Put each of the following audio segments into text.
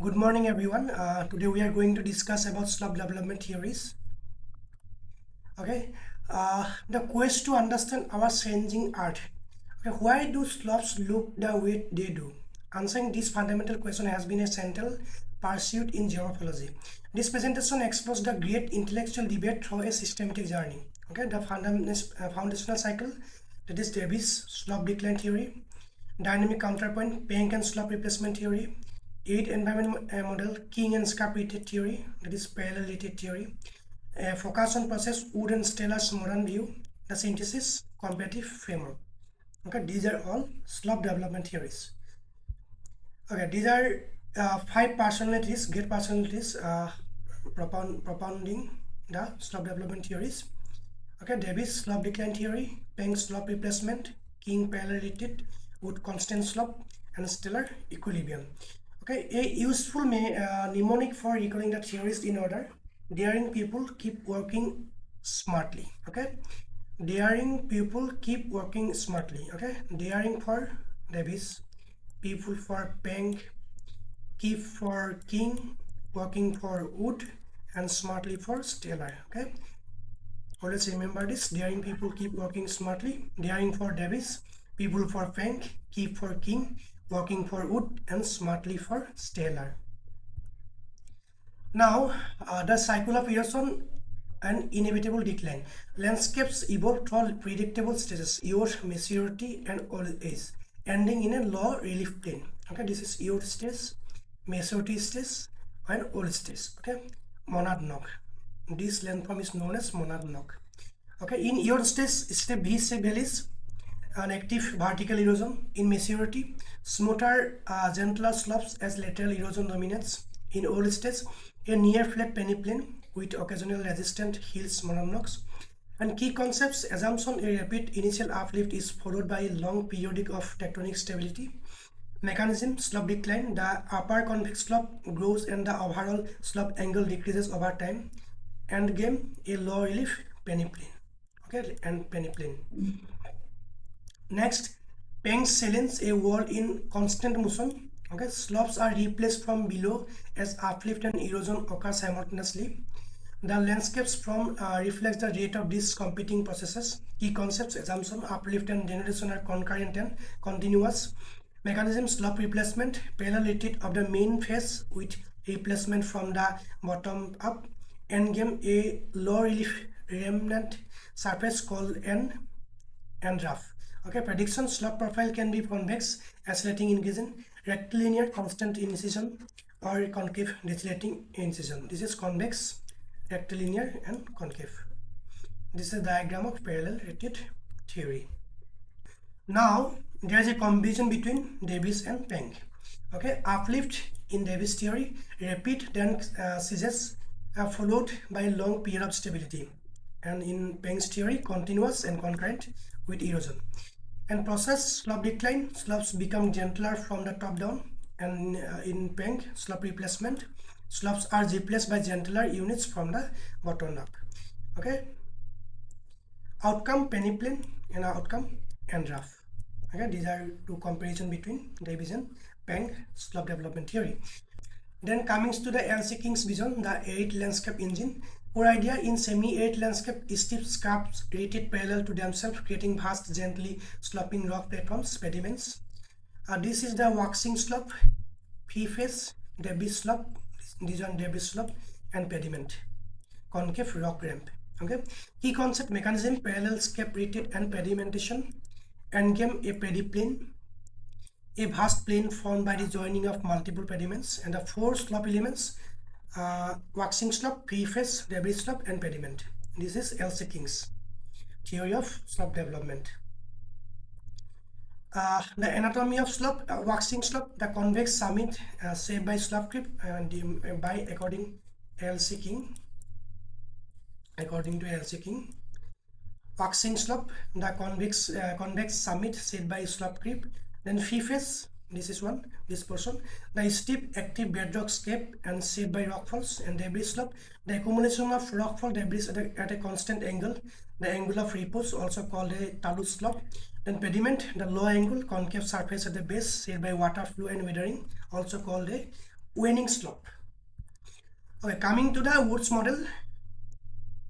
Good morning, everyone. Today we are going to discuss about slope development theories. Okay, the quest to understand our changing Earth. Okay, why do slopes look the way they do? Answering this fundamental question has been a central pursuit in geomorphology. This presentation explores the great intellectual debate through a systematic journey. Okay, the foundational cycle, that is Davis slope decline theory, dynamic counterpoint, Penck and slope replacement theory, 8 environment model, king and scarp rated theory, that is parallel rated theory, focus on process, wood and stellar's modern view, the synthesis, comparative framework. Okay, these are all slope development theories. Okay, these are 5 personalities, great personalities propounding the slope development theories. Okay, Davis slope decline theory, Penck slope replacement, king parallel rated, wood constant slope, and stellar equilibrium. Okay, a useful mnemonic for recalling the theories in order. Daring people keep working smartly. Okay, daring people keep working smartly. Okay, daring for Davis, people for Penck, keep for king, working for wood, and smartly for stellar. Okay, always remember this. Daring people keep working smartly. Daring for Davis, people for Penck, keep for king, working for wood, and smartly for stellar. Now, the cycle of erosion and inevitable decline. Landscapes evolve through predictable stages, earth, maturity, and old age, ending in a low relief plane. Okay, this is earth stage, maturity stage, and old stage. Okay, monadnock. This landform is known as monadnock. Okay, in earth stage, step V-shape valleys, an active vertical erosion. In maturity, smoother, gentler slopes as lateral erosion dominates. In old stage, a near flat peneplain with occasional resistant hills monadnocks. And key concepts: assumption a rapid initial uplift is followed by a long periodic of tectonic stability. Mechanism: slope decline, the upper convex slope grows and the overall slope angle decreases over time. End game, a low relief peneplain. Okay, and peneplain. Next, Penck's salient, a wall in constant motion. Okay, slopes are replaced from below as uplift and erosion occur simultaneously. The landscapes from reflects the rate of these competing processes. Key concepts: assumption, uplift, and denudation are concurrent and continuous. Mechanism: slope replacement, parallel rated of the main face with replacement from the bottom up. Endgame, a low relief remnant surface called and rough. Okay, prediction: slope profile can be convex, accelerating incision, rectilinear constant incision, or concave decelerating incision. This is convex, rectilinear, and concave. This is a diagram of parallel rated theory. Now there is a combination between Davis and Penck. Okay, uplift in Davis theory, rapid then seizures followed by a long period of stability, and in Penck's theory, continuous and concurrent with erosion. And process: slope decline, slopes become gentler from the top down, and in Penck, slope replacement, slopes are replaced by gentler units from the bottom up. Okay, outcome peneplain and outcome and rough. Okay, these are two comparison between Davis and Penck slope development theory. Then coming to the L.C. King's vision, the arid landscape engine. Core idea: in semi-arid landscape, steep scarps rated parallel to themselves, creating vast, gently sloping rock platforms, pediments. This is the waxing slope, P-face, Davis slope, these are Davis slope, and pediment, concave rock ramp. Okay, key concept: mechanism, parallel scarp rated and pedimentation. Endgame, a pediplane, a vast plane formed by the joining of multiple pediments, and the 4 slope elements: waxing slope, P-face, Davis slope, and pediment. This is L.C. King's theory of slope development. The anatomy of slope: waxing slope, the convex summit shaped by slope creep, and by according to L.C. King. Waxing slope, the convex summit shaped by slope creep. Then P-face, this is this portion, the steep active bedrock scape and shaped by rockfalls. And Davis slope, the accumulation of rockfall debris at a constant angle, the angle of repose, also called a talus slope. Then pediment, the low angle concave surface at the base shaped by water flow and weathering, also called a waning slope. Okay, coming to the Woods model,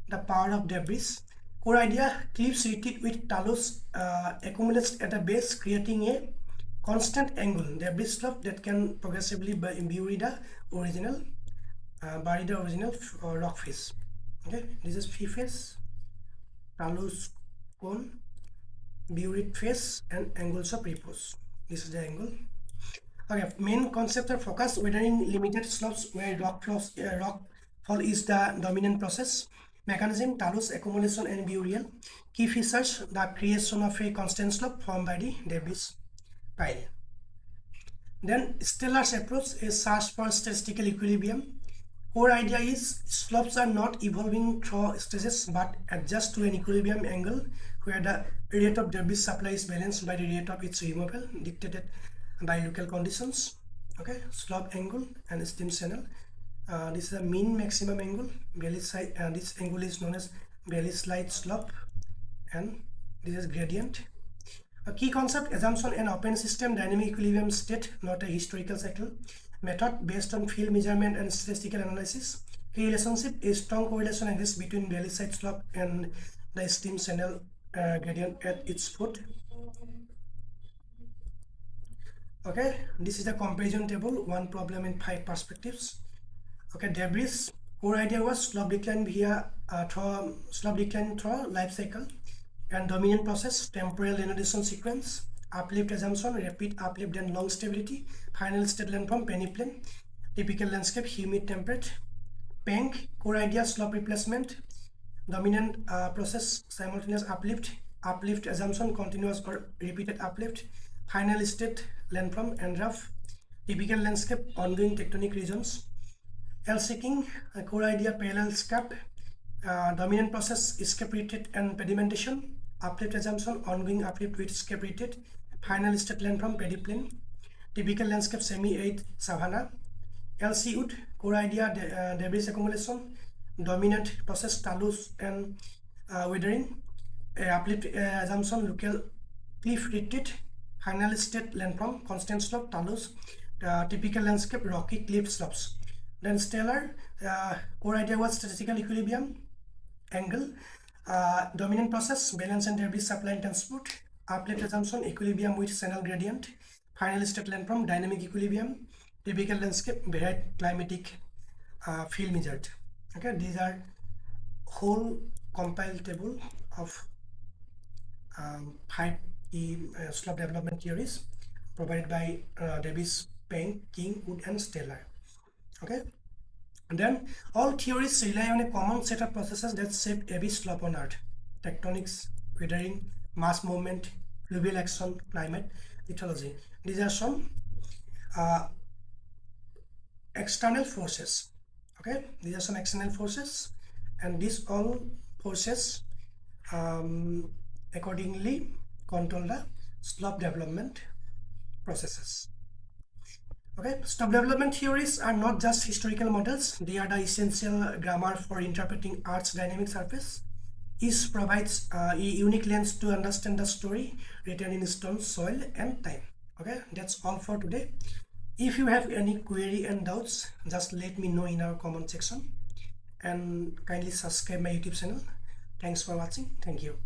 the power of debris. Core idea: cliffs retreat with talus accumulates at the base, creating a constant angle debris slope that can progressively bury the original rock face. Okay, this is phi face, talus cone, buried face, and angles of repose. This is the angle. Okay, main concept of focus: weathering limited slopes where rock fall is the dominant process. Mechanism: talus accumulation and burial. Key features: the creation of a constant slope formed by the debris pile. Then Stellar's approach is search for statistical equilibrium. Core idea is slopes are not evolving through stages but adjust to an equilibrium angle where the rate of debris supply is balanced by the rate of its removal dictated by local conditions. Okay, slope angle and steam channel. This is a mean maximum angle. This angle is known as Bailey slide slope, and this is gradient. A key concept: assumption and open system dynamic equilibrium state, not a historical cycle. Method based on field measurement and statistical analysis. Key relationship: a strong correlation exists between Bailey side slope and the steam channel gradient at its foot. Okay, this is the comparison table, one problem in 5 perspectives. Okay, debris. Core idea was slope decline through life cycle and dominant process, temporal denudation sequence, uplift assumption, rapid uplift and long stability, final state landform, peneplain, typical landscape, humid temperate. Penck. Core idea: slope replacement, dominant process, simultaneous uplift assumption, continuous or repeated uplift, final state landform, and rough. Typical landscape, ongoing tectonic regions. L-seeking. Core idea: parallel scarp, dominant process, escape retreat and pedimentation, uplift assumption, ongoing uplift with escape retreat, final state landform, pediplanation. Typical landscape, semi-arid savanna. L.C. Wood. Core idea: debris accumulation, dominant process, talus and weathering, uplift assumption, local cliff retreat, final state landform, constant slope, talus. Typical landscape, rocky cliff slopes. Then Stellar. Core idea was statistical equilibrium angle, dominant process, balance and debris supply and transport, uplift assumption, equilibrium with channel gradient, final state landform, dynamic equilibrium, typical landscape, varied climatic field measured. Okay, these are whole compiled table of 5 slope development theories provided by Davis, Penck, King, Wood, and Stellar. Okay, and then all theories rely on a common set of processes that shape every slope on Earth: tectonics, weathering, mass movement, fluvial action, climate, lithology. These are some external forces. Okay, these are some external forces, and these all forces accordingly control the slope development processes. Okay, slope development theories are not just historical models, they are the essential grammar for interpreting Earth's dynamic surface. Each provides a unique lens to understand the story written in stone, soil, and time. Okay, that's all for today. If you have any query and doubts, just let me know in our comment section, and kindly subscribe my YouTube channel. Thanks for watching. Thank you.